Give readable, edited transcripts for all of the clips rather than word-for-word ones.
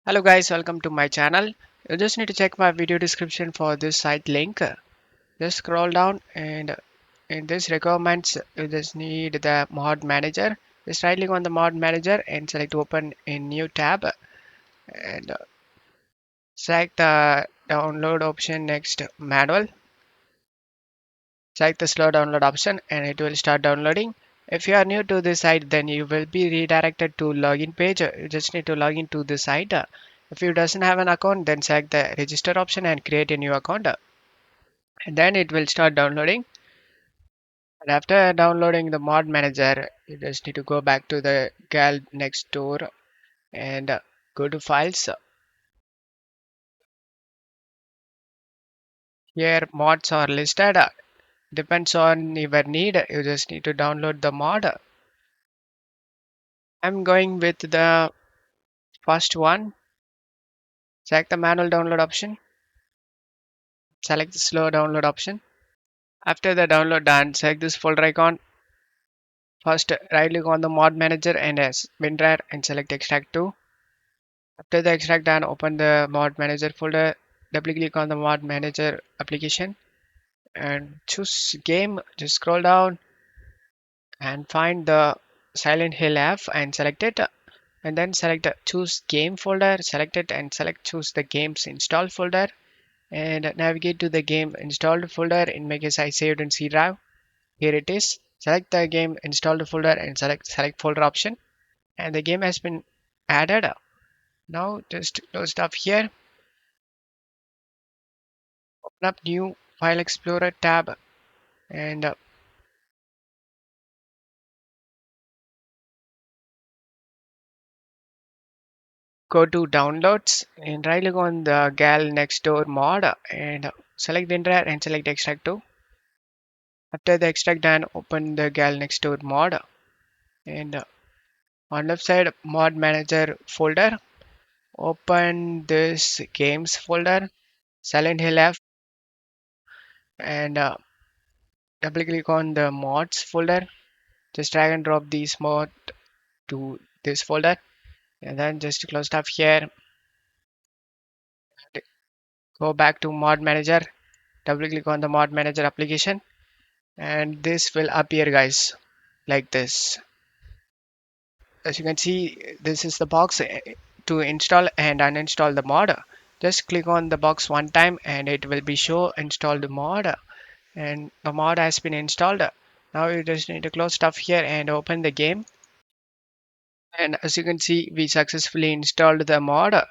Hello guys, welcome to my channel. You just need to check my video description for this site link. Just scroll down and in this requirements you just need the mod manager. Just right click on the mod manager and select open a new tab and select the download option next manual. Select the slow download option and it will start downloading. If you are new to this site, then you will be redirected to login page. You just need to log into the site. If you doesn't have an account, then select the register option and create a new account. And then it will start downloading. And after downloading the mod manager, you just need to go back to the gal next door and go to files. Here mods are listed. Depends on your need. You just need to download the mod. I'm going with the first one. Select the manual download option. Select the slow download option. After the download done, select this folder icon. First, right click on the mod manager and as WinRAR and select extract to. After the extract done, open the mod manager folder. Double click on the mod manager application and choose game. Just scroll down and find the Silent Hill app and select it. And then select choose game folder. Select it and select choose the games install folder. And navigate to the game installed folder. In my case, I saved in C drive. Here it is. Select the game installed folder and select folder option. And the game has been added. Now just close it up here. Open up new file explorer tab and go to downloads and right click on the gal next door mod and select the entire and select extract to. After the extract done, open the gal next door mod and on left side mod manager folder. Open this games folder, Silent Hill F, and double click on the mods folder. Just drag and drop these mod to this folder, and then just close stuff here. Go back to mod manager. Double click on the mod manager application, and this will appear, guys, like this. As you can see, this is the box to install and uninstall the mod. Just click on the box one time, and it will be show installed mod. And the mod has been installed. Now you just need to close stuff here and open the game. And as you can see, we successfully installed the mod.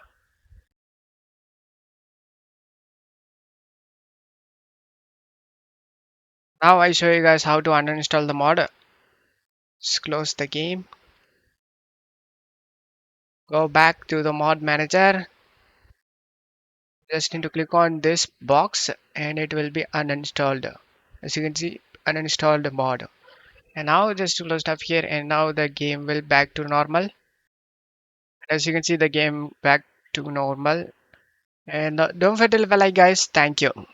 Now I show you guys how to uninstall the mod. Just close the game. Go back to the mod manager. Just need to click on this box and it will be uninstalled. As you can see, uninstalled mod. And now just to close stuff here and now the game will back to normal. As you can see, the game back to normal. And don't forget to leave a like, guys. Thank you.